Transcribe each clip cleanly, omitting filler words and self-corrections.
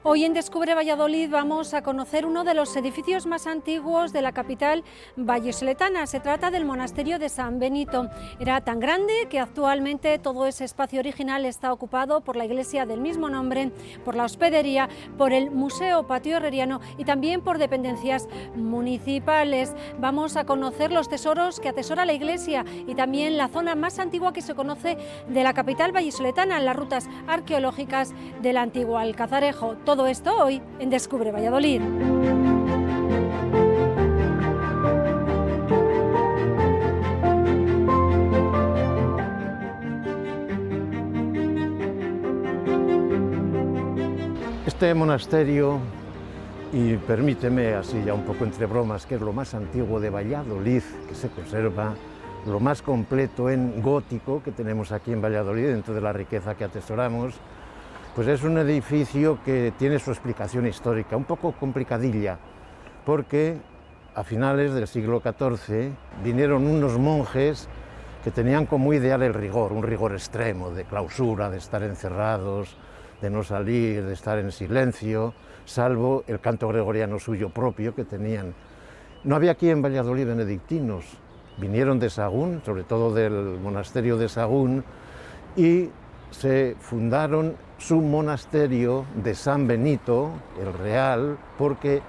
Hoy en Descubre Valladolid vamos a conocer uno de los edificios más antiguos de la capital vallisoletana. Se trata del monasterio de San Benito. Era tan grande que actualmente todo ese espacio original está ocupado por la iglesia del mismo nombre, por la hospedería, por el Museo Patio Herreriano y también por dependencias municipales. Vamos a conocer los tesoros que atesora la iglesia y también la zona más antigua que se conoce de la capital vallisoletana, las rutas arqueológicas del antiguo Alcazarejo. Todo esto hoy en Descubre Valladolid. Este monasterio, y permíteme así ya un poco entre bromas, que es lo más antiguo de Valladolid, que se conserva, lo más completo en gótico que tenemos aquí en Valladolid, dentro de la riqueza que atesoramos, pues es un edificio que tiene su explicación histórica, un poco complicadilla, porque a finales del siglo XIV vinieron unos monjes que tenían como ideal el rigor, un rigor extremo, de clausura, de estar encerrados, de no salir, de estar en silencio, salvo el canto gregoriano suyo propio que tenían. No había aquí en Valladolid benedictinos, vinieron de Sahagún, sobre todo del monasterio de Sahagún, y se fundaron su monasterio de San Benito, el Real, porque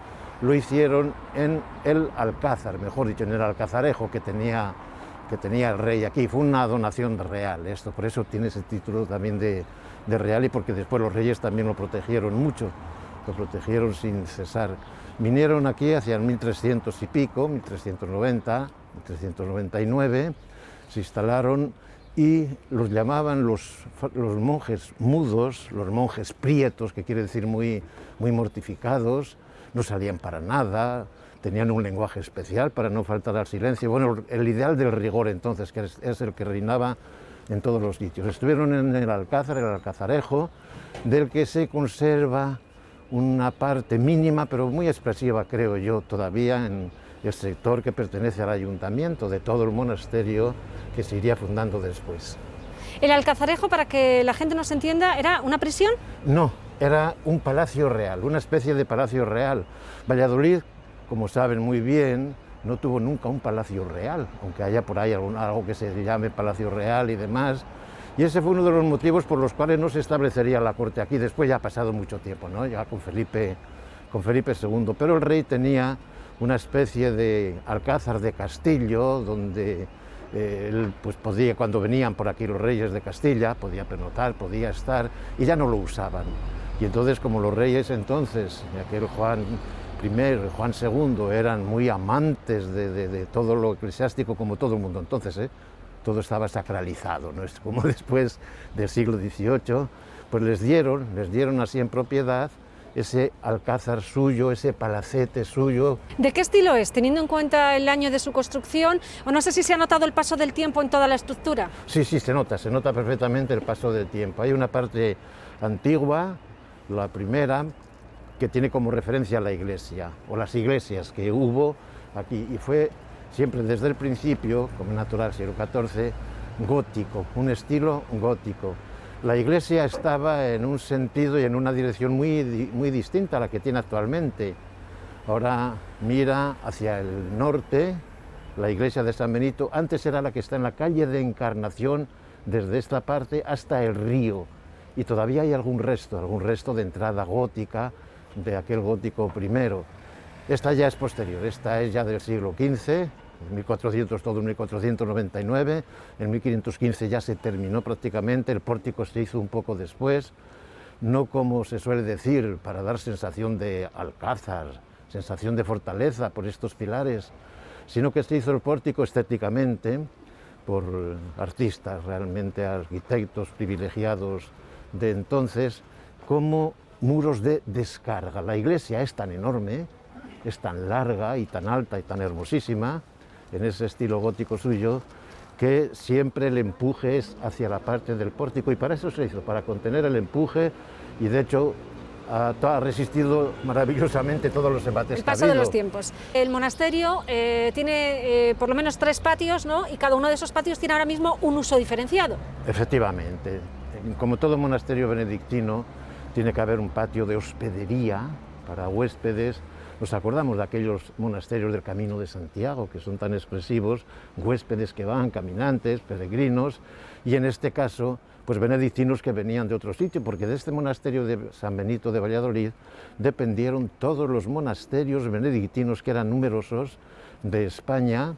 lo hicieron en el Alcázar, mejor dicho, en el Alcazarejo que tenía el rey aquí. Fue una donación real esto, por eso tiene ese título también de real, y porque después los reyes también lo protegieron mucho, lo protegieron sin cesar. Vinieron aquí hacia el 1300 y pico, 1390, 1399, se instalaron y los llamaban los monjes mudos, los monjes prietos, que quiere decir muy mortificados, no salían para nada, tenían un lenguaje especial para no faltar al silencio. Bueno, el ideal del rigor entonces, que es el que reinaba en todos los sitios. Estuvieron en el Alcázar, el Alcazarejo, del que se conserva una parte mínima, pero muy expresiva, creo yo, todavía en el sector que pertenece al ayuntamiento, de todo el monasterio que se iría fundando después. ¿El Alcazarejo, para que la gente nos entienda, era una prisión? No, era un palacio real, una especie de palacio real. Valladolid, como saben muy bien, no tuvo nunca un palacio real, aunque haya por ahí algo que se llame palacio real y demás. Y ese fue uno de los motivos por los cuales no se establecería la corte aquí. Después ya ha pasado mucho tiempo, ¿no? Ya con Felipe II, pero el rey tenía una especie de alcázar de castillo donde él pues podía, cuando venían por aquí los reyes de Castilla, podía pernoctar, podía estar, y ya no lo usaban. Y entonces, como los reyes entonces, aquel Juan I y Juan II, eran muy amantes de todo lo eclesiástico, como todo el mundo entonces, todo estaba sacralizado, ¿no? Es como después del siglo XVIII, pues les dieron así en propiedad ese alcázar suyo, ese palacete suyo. ¿De qué estilo es, teniendo en cuenta el año de su construcción? O no sé si se ha notado el paso del tiempo en toda la estructura. Sí, se nota perfectamente el paso del tiempo. Hay una parte antigua, la primera, que tiene como referencia la iglesia, o las iglesias que hubo aquí, y fue siempre desde el principio, como natural, siglo XIV, gótico, un estilo gótico. La iglesia estaba en un sentido y en una dirección muy distinta a la que tiene actualmente. Ahora mira hacia el norte, la iglesia de San Benito. Antes era la que está en la calle de Encarnación, desde esta parte hasta el río. Y todavía hay algún resto de entrada gótica, de aquel gótico primero. Esta ya es posterior, esta es ya del siglo XV, 1400, todo en 1499, en 1515 ya se terminó prácticamente, el pórtico se hizo un poco después, no como se suele decir, para dar sensación de alcázar, sensación de fortaleza por estos pilares, sino que se hizo el pórtico estéticamente, por artistas, realmente arquitectos privilegiados de entonces, como muros de descarga. La iglesia es tan enorme, es tan larga y tan alta y tan hermosísima, en ese estilo gótico suyo, que siempre el empuje es hacia la parte del pórtico, y para eso se hizo, para contener el empuje, y de hecho ha resistido maravillosamente todos los embates que ha habido. El paso de los tiempos. El monasterio tiene por lo menos 3 patios, ¿no? Y cada uno de esos patios tiene ahora mismo un uso diferenciado. Efectivamente, como todo monasterio benedictino, tiene que haber un patio de hospedería para huéspedes. Nos acordamos de aquellos monasterios del Camino de Santiago, que son tan expresivos, huéspedes que van, caminantes, peregrinos, y en este caso, pues benedictinos que venían de otro sitio, porque de este monasterio de San Benito de Valladolid dependieron todos los monasterios benedictinos, que eran numerosos, de España,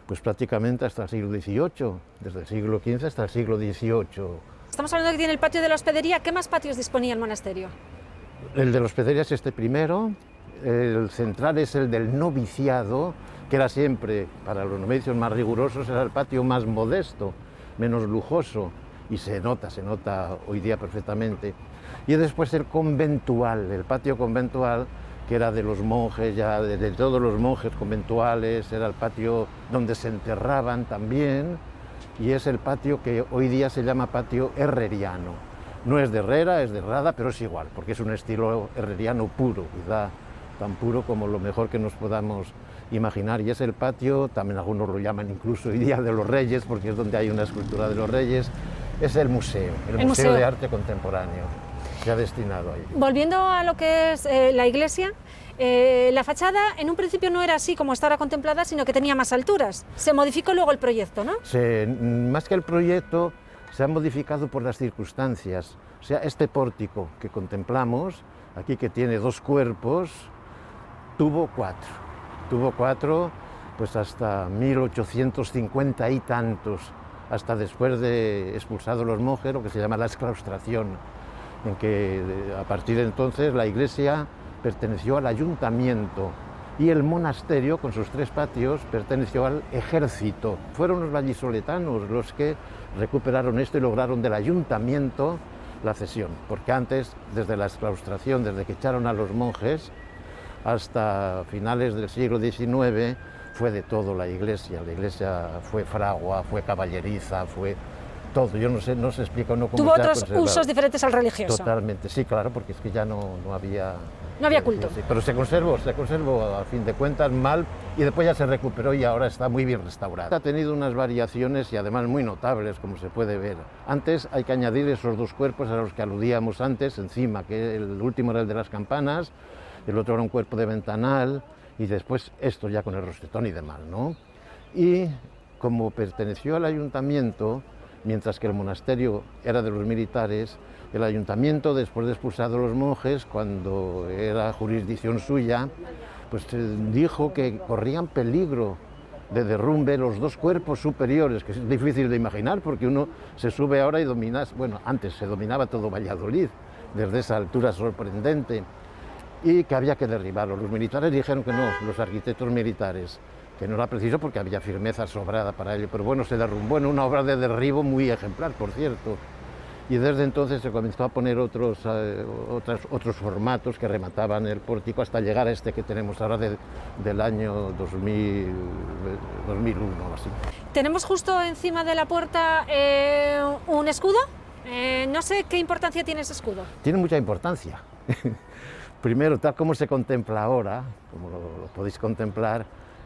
pues prácticamente hasta el siglo XVIII, desde el siglo XV hasta el siglo XVIII. Estamos hablando de que tiene el patio de la hospedería. ¿Qué más patios disponía el monasterio? El de la hospedería es este primero. El central es el del noviciado, que era siempre, para los novicios más rigurosos, era el patio más modesto, menos lujoso, y se nota hoy día perfectamente. Y después el conventual, el patio conventual, que era de los monjes, ya de todos los monjes conventuales, era el patio donde se enterraban también, y es el patio que hoy día se llama patio herreriano. No es de Herrera, es de Rada, pero es igual, porque es un estilo herreriano puro, quizá tan puro como lo mejor que nos podamos imaginar, y es el patio, también algunos lo llaman incluso hoy día de los Reyes, porque es donde hay una escultura de los Reyes, es el museo, el museo de arte contemporáneo, se ha destinado ahí. Volviendo a lo que es la iglesia, la fachada en un principio no era así como está ahora contemplada, sino que tenía más alturas. Se modificó luego el proyecto, ¿no? Más que el proyecto, se ha modificado por las circunstancias. O sea, este pórtico que contemplamos, aquí, que tiene 2 cuerpos, tuvo 4, pues hasta 1850 y tantos, hasta después de expulsados los monjes, lo que se llama la exclaustración, en que a partir de entonces la iglesia perteneció al ayuntamiento y el monasterio, con sus 3 patios, perteneció al ejército. Fueron los vallisoletanos los que recuperaron esto y lograron del ayuntamiento la cesión, porque antes, desde la exclaustración, desde que echaron a los monjes, hasta finales del siglo XIX, fue de todo la iglesia fue fragua, fue caballeriza, fue todo. Yo no sé explica cómo tuvo otros usos diferentes al religioso. Totalmente, sí, claro, porque es que ya no había... No había culto. Sí, pero se conservó a fin de cuentas mal, y después ya se recuperó y ahora está muy bien restaurada. Ha tenido unas variaciones y además muy notables, como se puede ver. Antes hay que añadir esos 2 cuerpos a los que aludíamos antes, encima, que el último era el de las campanas, el otro era un cuerpo de ventanal, y después esto ya con el rosetón y demás, ¿no? Y como perteneció al ayuntamiento, mientras que el monasterio era de los militares, el ayuntamiento, después de expulsar a los monjes, cuando era jurisdicción suya, pues dijo que corrían peligro de derrumbe los 2 cuerpos superiores, que es difícil de imaginar, porque uno se sube ahora y domina, bueno, antes se dominaba todo Valladolid, desde esa altura sorprendente, y que había que derribarlo. Los militares dijeron que no, los arquitectos militares, que no era preciso porque había firmeza sobrada para ello, pero bueno, se derrumbó en una obra de derribo muy ejemplar, por cierto, y desde entonces se comenzó a poner otros formatos que remataban el pórtico hasta llegar a este que tenemos ahora del año 2001 o así. Tenemos justo encima de la puerta un escudo. No sé qué importancia tiene ese escudo. Tiene mucha importancia. Primero, tal como se contempla ahora, como lo podéis contemplar,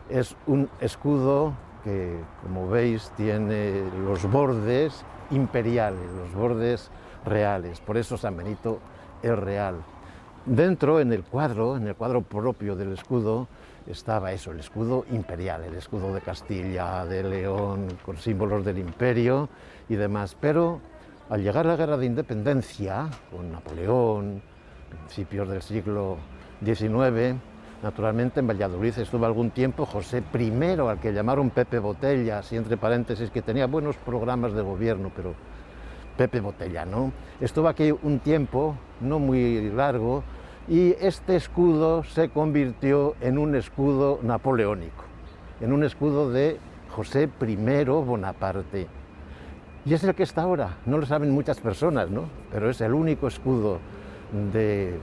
es un escudo que, como veis, tiene los bordes imperiales, los bordes reales, por eso San Benito es real. Dentro, en el cuadro propio del escudo, estaba eso, el escudo imperial, el escudo de Castilla, de León, con símbolos del imperio y demás, pero al llegar la Guerra de Independencia, con Napoleón, principios del siglo XIX, naturalmente en Valladolid estuvo algún tiempo José I, al que llamaron Pepe Botella, así entre paréntesis, que tenía buenos programas de gobierno, pero Pepe Botella, ¿no? Estuvo aquí un tiempo, no muy largo, y este escudo se convirtió en un escudo napoleónico, en un escudo de José I Bonaparte. Y es el que está ahora, no lo saben muchas personas, ¿no? Pero es el único escudo de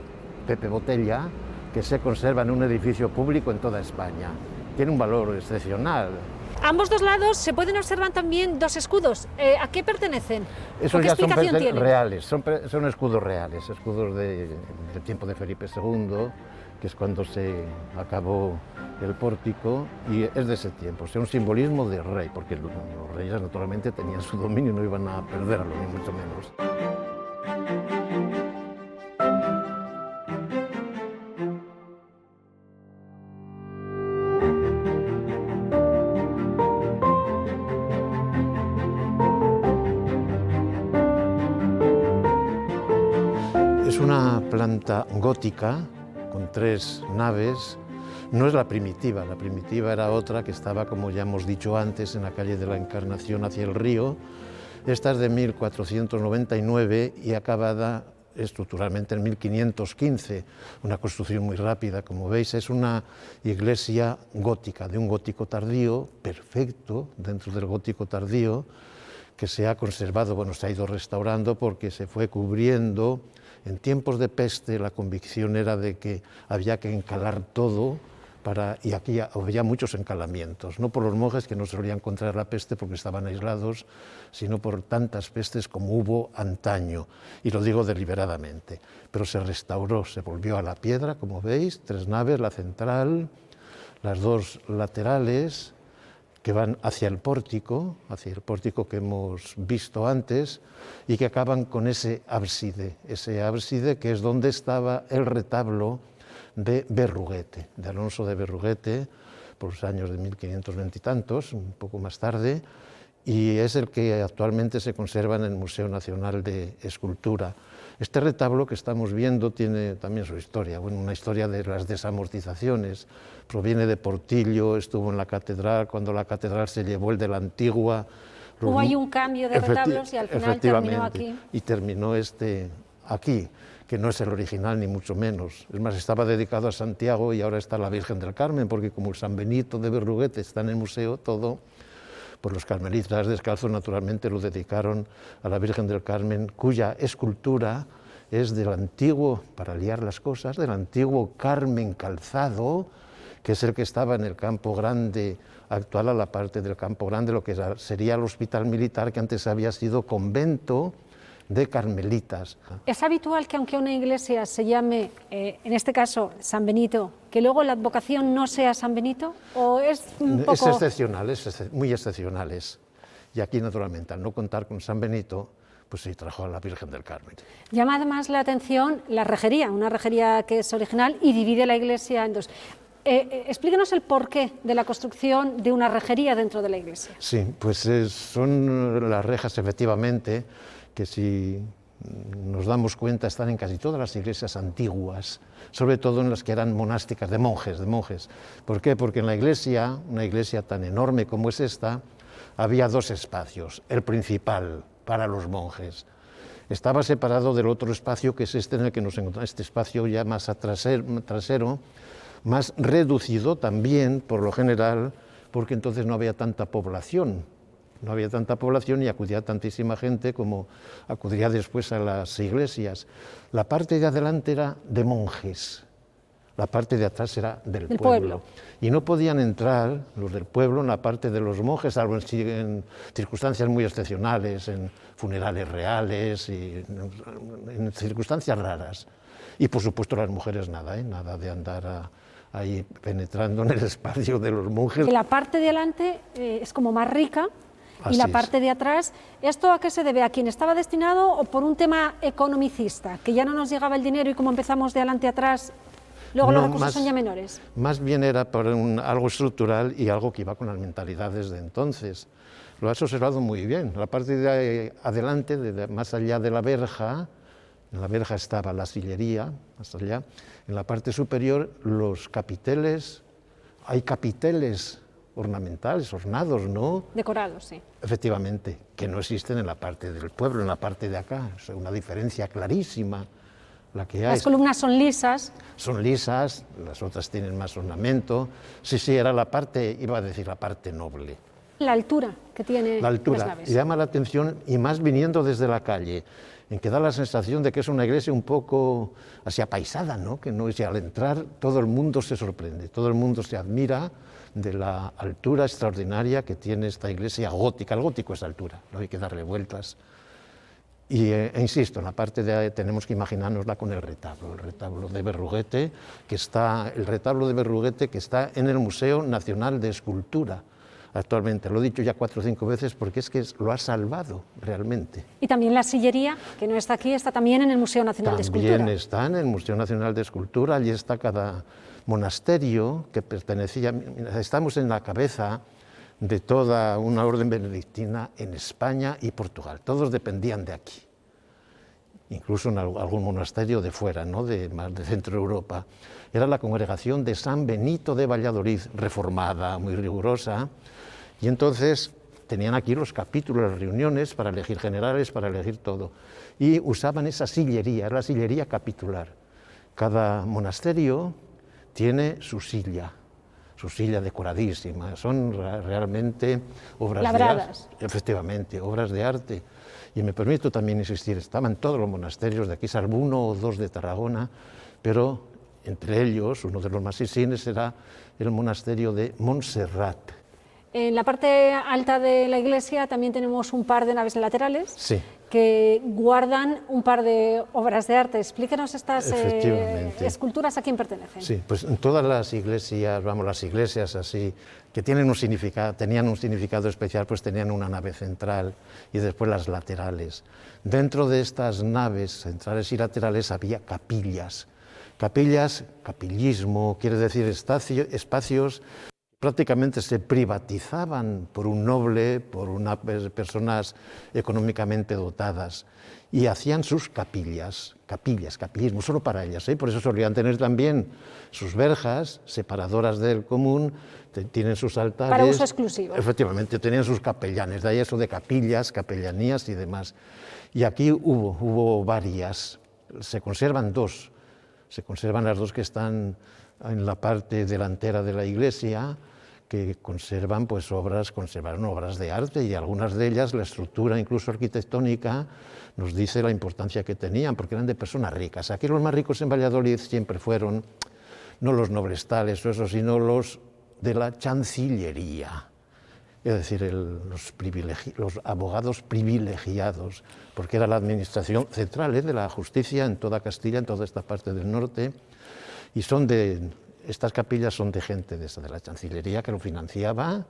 Pepe Botella que se conserva en un edificio público en toda España. Tiene un valor excepcional. A ambos dos lados se pueden observar también dos escudos. ¿A qué pertenecen? Esos ¿Qué ya son explicación tienen? reales, son escudos reales, escudos del tiempo de Felipe II, que es cuando se acabó el pórtico, y es de ese tiempo, un simbolismo de rey, porque los reyes naturalmente tenían su dominio y no iban a perderlo, ni mucho menos. Es una planta gótica con 3 naves. No es la primitiva era otra que estaba, como ya hemos dicho antes, en la calle de la Encarnación hacia el río. Esta es de 1499 y acabada estructuralmente en 1515, una construcción muy rápida, como veis. Es una iglesia gótica, de un gótico tardío, perfecto dentro del gótico tardío, que se ha conservado, bueno, se ha ido restaurando porque se fue cubriendo. En tiempos de peste la convicción era de que había que encalar todo, y aquí había muchos encalamientos, no por los monjes que no solían contraer la peste porque estaban aislados, sino por tantas pestes como hubo antaño, y lo digo deliberadamente. Pero se restauró, se volvió a la piedra, como veis, 3 naves, la central, las 2 laterales, que van hacia el pórtico que hemos visto antes, y que acaban con ese ábside que es donde estaba el retablo de Berruguete, de Alonso de Berruguete, por los años de 1520 y tantos, un poco más tarde, y es el que actualmente se conserva en el Museo Nacional de Escultura. Este retablo que estamos viendo tiene también su historia, bueno, una historia de las desamortizaciones. Proviene de Portillo, estuvo en la catedral, cuando la catedral se llevó el de la Antigua. Hubo ahí un cambio de retablos y al final terminó aquí. Y terminó aquí, que no es el original ni mucho menos. Es más, estaba dedicado a Santiago y ahora está la Virgen del Carmen, porque como el San Benito de Berruguete está en el museo todo, pues los carmelitas descalzos naturalmente lo dedicaron a la Virgen del Carmen, cuya escultura es del antiguo, para liar las cosas, del antiguo Carmen calzado, que es el que estaba en el Campo Grande, actual a la parte del Campo Grande, lo que sería el hospital militar, que antes había sido convento de carmelitas. ¿Es habitual que aunque una iglesia se llame, en este caso, San Benito, que luego la advocación no sea San Benito? ¿O es un poco...? Es excepcional, muy excepcionales. Y aquí, naturalmente, al no contar con San Benito, pues se trajo a la Virgen del Carmen. Llama además la atención la rejería, una rejería que es original y divide la iglesia en dos. Explíquenos el porqué de la construcción de una rejería dentro de la iglesia. Sí, pues son las rejas, efectivamente, que si nos damos cuenta están en casi todas las iglesias antiguas, sobre todo en las que eran monásticas, de monjes. ¿Por qué? Porque en la iglesia, una iglesia tan enorme como es esta, había 2 espacios. El principal, para los monjes, estaba separado del otro espacio, que es este en el que nos encontramos, este espacio ya más trasero, más reducido también, por lo general, porque entonces no había tanta población. Y acudía tantísima gente como acudiría después a las iglesias. La parte de adelante era de monjes, la parte de atrás era del pueblo. Y no podían entrar los del pueblo en la parte de los monjes, salvo en circunstancias muy excepcionales, en funerales reales y en circunstancias raras. Y por supuesto las mujeres nada de andar ahí penetrando en el espacio de los monjes. Que la parte de adelante es como más rica. Así y la parte de atrás, ¿esto a qué se debe? ¿A quién estaba destinado o por un tema economicista? Que ya no nos llegaba el dinero y como empezamos de adelante a atrás, luego los recursos son ya menores. Más bien era por algo estructural y algo que iba con las mentalidades de entonces. Lo has observado muy bien. La parte de adelante, más allá de la verja, en la verja estaba la sillería, más allá. En la parte superior, los capiteles, hay capiteles ornamentales, ornados, ¿no? Decorados, sí. Efectivamente, que no existen en la parte del pueblo, en la parte de acá. Es una diferencia clarísima la que hay. Las columnas son lisas. Son lisas, las otras tienen más ornamento. Sí, era la parte, iba a decir la parte noble. La altura que tiene La altura las naves. llama la atención, y más viniendo desde la calle, en que da la sensación de que es una iglesia un poco así apaisada, ¿no? Que no es, y al entrar todo el mundo se sorprende, todo el mundo se admira de la altura extraordinaria que tiene esta iglesia gótica. El gótico es altura, no hay que darle vueltas. Y insisto, en la parte de tenemos que imaginárnosla con el retablo de Berruguete, el retablo de Berruguete que está en el Museo Nacional de Escultura actualmente. Lo he dicho ya 4 o 5 veces porque es que lo ha salvado realmente. Y también la sillería, que no está aquí, está también en el Museo Nacional de Escultura. También está en el Museo Nacional de Escultura, allí está cada monasterio que pertenecía, estamos en la cabeza de toda una orden benedictina en España y Portugal, todos dependían de aquí, incluso en algún monasterio de fuera, ¿no? de Centro Europa. Era la congregación de San Benito de Valladolid, reformada, muy rigurosa, y entonces tenían aquí los capítulos, las reuniones para elegir generales, para elegir todo, y usaban esa sillería, era la sillería capitular. Cada monasterio tiene su silla decoradísima, son realmente obras labradas. de arte, efectivamente, obras de arte. Y me permito también insistir, estaban todos los monasterios de aquí, salvo 1 o 2 de Tarragona, pero entre ellos, uno de los más insignes era el monasterio de Montserrat. En la parte alta de la iglesia también tenemos un par de naves laterales. Sí. Que guardan un par de obras de arte. Explíquenos estas esculturas, ¿a quién pertenecen? Sí, pues en todas las iglesias, las iglesias así, que tenían un significado especial, pues tenían una nave central y después las laterales. Dentro de estas naves centrales y laterales había capillas. Capillismo, quiere decir espacios prácticamente se privatizaban por un noble, por personas económicamente dotadas, y hacían sus capillismo, solo para ellas, ¿eh? Por eso solían tener también sus verjas separadoras del común, tienen sus altares. Para uso exclusivo. Efectivamente, tenían sus capellanes, de ahí eso de capillas, capellanías y demás. Y aquí hubo varias, se conservan las 2 que están en la parte delantera de la iglesia, que conservaron obras de arte, y algunas de ellas, la estructura incluso arquitectónica, nos dice la importancia que tenían, porque eran de personas ricas. Aquí los más ricos en Valladolid siempre fueron, no los nobles tales o eso, sino los de la chancillería, es decir, los abogados privilegiados, porque era la administración central de la justicia en toda Castilla, en toda esta parte del norte, y estas capillas son de gente de la Chancillería que lo financiaba,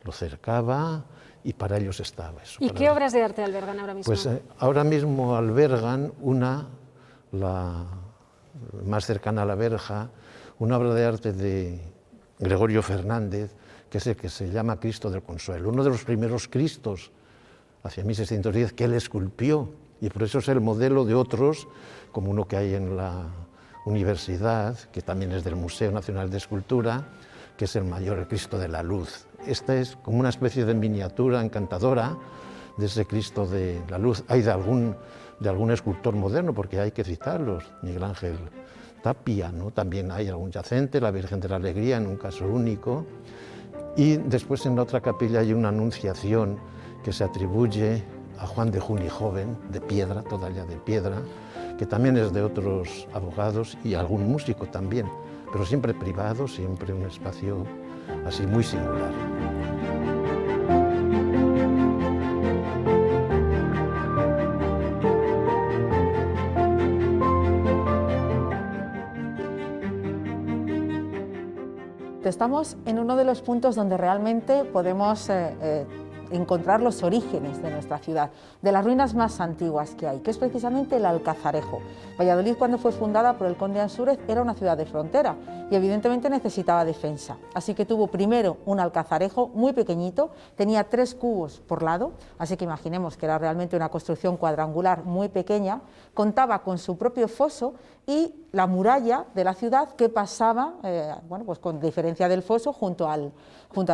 lo cercaba, y para ellos estaba eso. ¿Y qué obras de arte albergan ahora mismo? Pues ahora mismo albergan la más cercana a la verja, una obra de arte de Gregorio Fernández, que es el que se llama Cristo del Consuelo, uno de los primeros Cristos, hacia 1610, que él esculpió, y por eso es el modelo de otros, como uno que hay en la universidad, que también es del Museo Nacional de Escultura, que es el mayor, el Cristo de la Luz. Esta es como una especie de miniatura encantadora de ese Cristo de la Luz. Hay de algún escultor moderno, porque hay que citarlos, Miguel Ángel Tapia, ¿no? También hay algún yacente, la Virgen de la Alegría, en un caso único. Y después en la otra capilla hay una anunciación que se atribuye a Juan de Juni joven, de piedra, toda ella de piedra, que también es de otros abogados y algún músico también, pero siempre privado, siempre un espacio así muy singular. Estamos en uno de los puntos donde realmente podemos encontrar los orígenes de nuestra ciudad, de las ruinas más antiguas que hay, que es precisamente el Alcazarejo. Valladolid, cuando fue fundada por el conde Ansúrez, era una ciudad de frontera y evidentemente necesitaba defensa. Así que tuvo primero un alcazarejo muy pequeñito, tenía 3 cubos por lado, así que imaginemos que era realmente una construcción cuadrangular muy pequeña, contaba con su propio foso y la muralla de la ciudad que pasaba, pues con diferencia del foso, junto al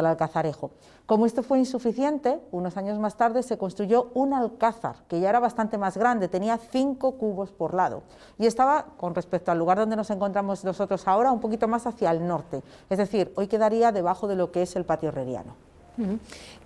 alcazarejo. Como esto fue insuficiente, unos años más tarde se construyó un alcázar, que ya era bastante más grande, tenía 5 cubos por lado, y estaba, con respecto al lugar donde nos encontramos nosotros ahora, un poquito más hacia el norte, es decir, hoy quedaría debajo de lo que es el patio herreriano.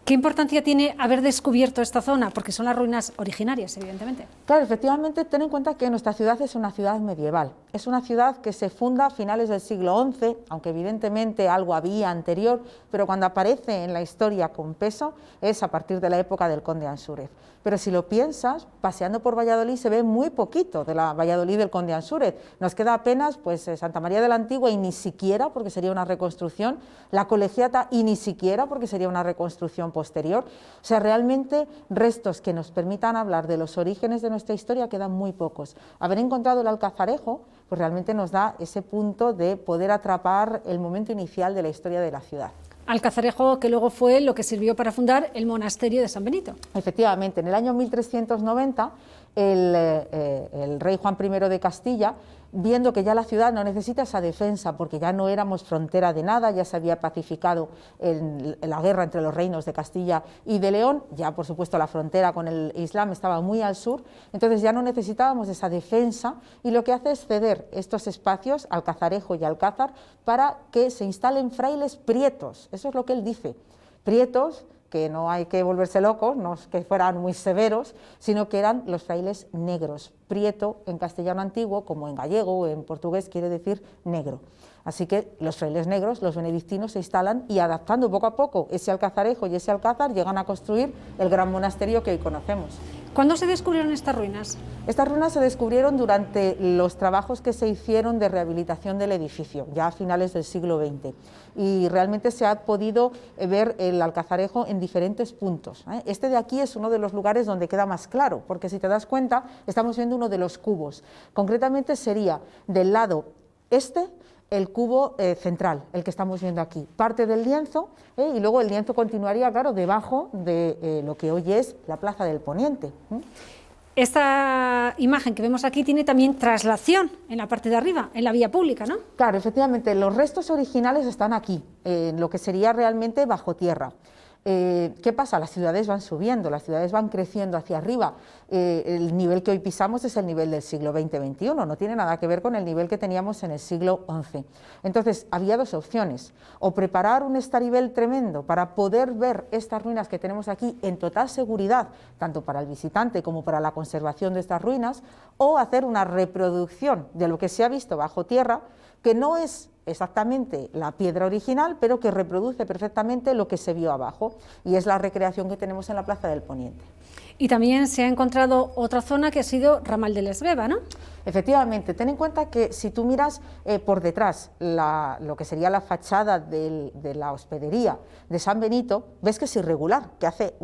¿Qué importancia tiene haber descubierto esta zona? Porque son las ruinas originarias, evidentemente. Claro, efectivamente, ten en cuenta que nuestra ciudad es una ciudad medieval. Es una ciudad que se funda a finales del siglo XI, aunque evidentemente algo había anterior, pero cuando aparece en la historia con peso es a partir de la época del conde Ansúrez. Pero si lo piensas, paseando por Valladolid se ve muy poquito de la Valladolid del conde Ansúrez. Nos queda apenas pues, Santa María de la Antigua y ni siquiera, porque sería una reconstrucción, la Colegiata y ni siquiera, porque sería una reconstrucción posterior. O sea, realmente restos que nos permitan hablar de los orígenes de nuestra historia quedan muy pocos. Haber encontrado el Alcazarejo pues realmente nos da ese punto de poder atrapar el momento inicial de la historia de la ciudad. Alcazarejo, que luego fue lo que sirvió para fundar el monasterio de San Benito. Efectivamente, en el año 1390 el rey Juan I de Castilla, viendo que ya la ciudad no necesita esa defensa porque ya no éramos frontera de nada, ya se había pacificado en la guerra entre los reinos de Castilla y de León, ya por supuesto la frontera con el Islam estaba muy al sur, entonces ya no necesitábamos esa defensa y lo que hace es ceder estos espacios, Alcazarejo y Alcázar, para que se instalen frailes prietos, eso es lo que él dice, prietos, que no hay que volverse locos, no es que fueran muy severos, sino que eran los frailes negros. Prieto en castellano antiguo, como en gallego o en portugués, quiere decir negro. Así que los frailes negros, los benedictinos, se instalan y adaptando poco a poco ese Alcazarejo y ese Alcázar, llegan a construir el gran monasterio que hoy conocemos. ¿Cuándo se descubrieron estas ruinas? Estas ruinas se descubrieron durante los trabajos que se hicieron de rehabilitación del edificio, ya a finales del siglo XX. Y realmente se ha podido ver el Alcazarejo en diferentes puntos. Este de aquí es uno de los lugares donde queda más claro, porque si te das cuenta, estamos viendo uno de los cubos. Concretamente sería del lado este, el cubo central, el que estamos viendo aquí, parte del lienzo, y luego el lienzo continuaría, claro, debajo de lo que hoy es la Plaza del Poniente. Esta imagen que vemos aquí tiene también traslación en la parte de arriba, en la vía pública, ¿no? Claro, efectivamente, los restos originales están aquí, en lo que sería realmente bajo tierra. ¿Qué pasa? Las ciudades van subiendo, las ciudades van creciendo hacia arriba. El nivel que hoy pisamos es el nivel del siglo XX-XXI, no tiene nada que ver con el nivel que teníamos en el siglo XI. Entonces, había dos opciones, o preparar un estarivel tremendo para poder ver estas ruinas que tenemos aquí en total seguridad, tanto para el visitante como para la conservación de estas ruinas, o hacer una reproducción de lo que se ha visto bajo tierra, que no es exactamente la piedra original, pero que reproduce perfectamente lo que se vio abajo, y es la recreación que tenemos en la Plaza del Poniente. Y también se ha encontrado otra zona que ha sido Ramal de Esgueva, ¿no? Efectivamente, ten en cuenta que si tú miras por detrás lo que sería la fachada de la hospedería de San Benito, ves que es irregular, que hace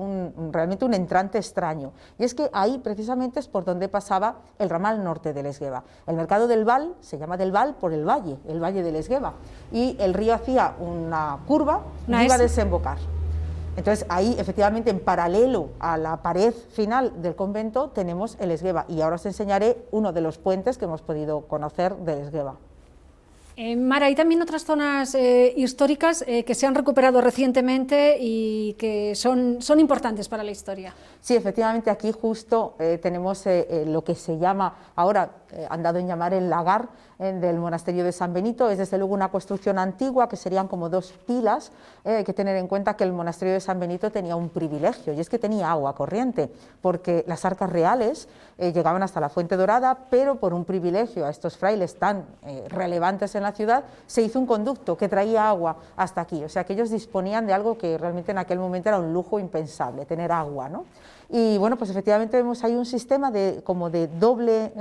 realmente un entrante extraño. Y es que ahí precisamente es por donde pasaba el ramal norte del Esgueva. El mercado del Val se llama del Val por el valle del Esgueva. Y el río hacía una curva y iba a desembocar. Entonces ahí efectivamente en paralelo a la pared final del convento tenemos el Esgueva y ahora os enseñaré uno de los puentes que hemos podido conocer del Esgueva. Mara, hay también otras zonas históricas que se han recuperado recientemente y que son importantes para la historia. Sí, efectivamente aquí justo tenemos lo que se llama, ahora han dado en llamar el lagar del monasterio de San Benito. Es desde luego una construcción antigua que serían como dos pilas. Hay que tener en cuenta que el monasterio de San Benito tenía un privilegio y es que tenía agua corriente, porque las arcas reales llegaban hasta la Fuente Dorada, pero por un privilegio a estos frailes tan relevantes en la ciudad, se hizo un conducto que traía agua hasta aquí, o sea que ellos disponían de algo que realmente en aquel momento era un lujo impensable, tener agua, ¿no? Y bueno, pues efectivamente vemos ahí un sistema como de doble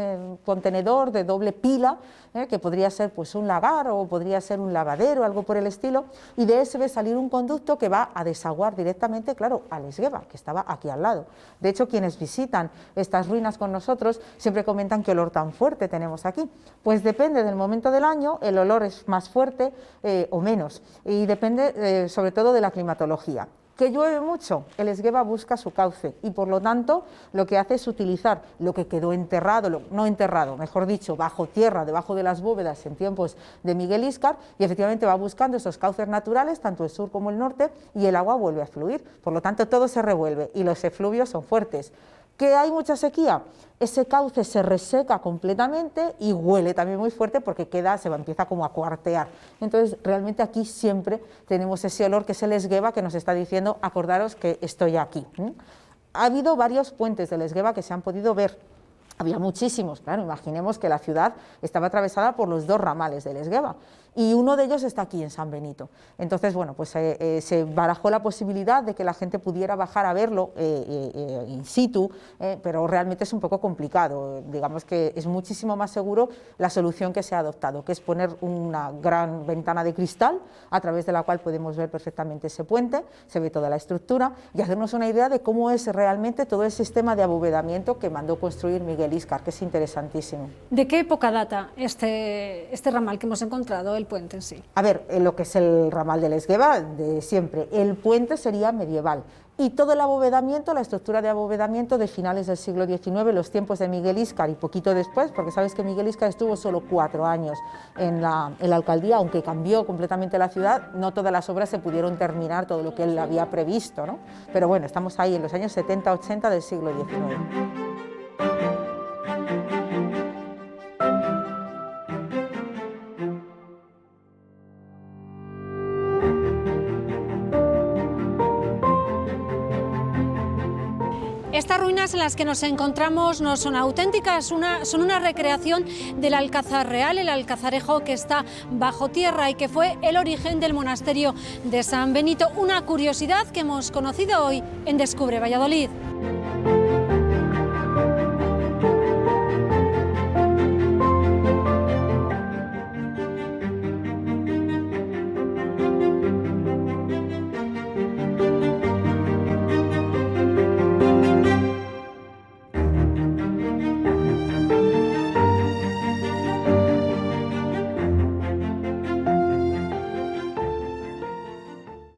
contenedor, de doble pila, que podría ser pues un lagar o podría ser un lavadero, algo por el estilo, y de ese ve salir un conducto que va a desaguar directamente, claro, al Esgueva, que estaba aquí al lado. De hecho, quienes visitan estas ruinas con nosotros siempre comentan qué olor tan fuerte tenemos aquí. Pues depende del momento del año, el olor es más fuerte o menos, y depende sobre todo de la climatología. ¿Que llueve mucho? El Esgueva busca su cauce y por lo tanto lo que hace es utilizar lo que quedó enterrado, no enterrado, mejor dicho, bajo tierra, debajo de las bóvedas en tiempos de Miguel Íscar, y efectivamente va buscando esos cauces naturales, tanto el sur como el norte, y el agua vuelve a fluir. Por lo tanto todo se revuelve y los efluvios son fuertes. ¿Que hay mucha sequía? Ese cauce se reseca completamente y huele también muy fuerte porque empieza como a cuartear. Entonces, realmente aquí siempre tenemos ese olor que es el Esgueva que nos está diciendo, acordaros que estoy aquí. Ha habido varios puentes del Esgueva que se han podido ver. Había muchísimos, claro, imaginemos que la ciudad estaba atravesada por los 2 ramales del Esgueva y uno de ellos está aquí en San Benito. Entonces, bueno, pues se barajó la posibilidad de que la gente pudiera bajar a verlo in situ, pero realmente es un poco complicado. Digamos que es muchísimo más seguro la solución que se ha adoptado, que es poner una gran ventana de cristal a través de la cual podemos ver perfectamente ese puente, se ve toda la estructura y hacernos una idea de cómo es realmente todo el sistema de abovedamiento que mandó construir Miguel Íscar, que es interesantísimo. ¿De qué época data este ramal que hemos encontrado, el puente en sí? A ver, lo que es el ramal del Esgueva, de siempre, el puente sería medieval y todo el abovedamiento, la estructura de abovedamiento de finales del siglo XIX, los tiempos de Miguel Íscar y poquito después, porque sabes que Miguel Íscar estuvo solo 4 años en la alcaldía, aunque cambió completamente la ciudad, no todas las obras se pudieron terminar, todo lo que él había previsto, ¿no? Pero bueno, estamos ahí en los años 70-80 del siglo XIX. Estas ruinas en las que nos encontramos no son auténticas, son una recreación del Alcázar Real, el alcazarejo que está bajo tierra y que fue el origen del monasterio de San Benito. Una curiosidad que hemos conocido hoy en Descubre Valladolid.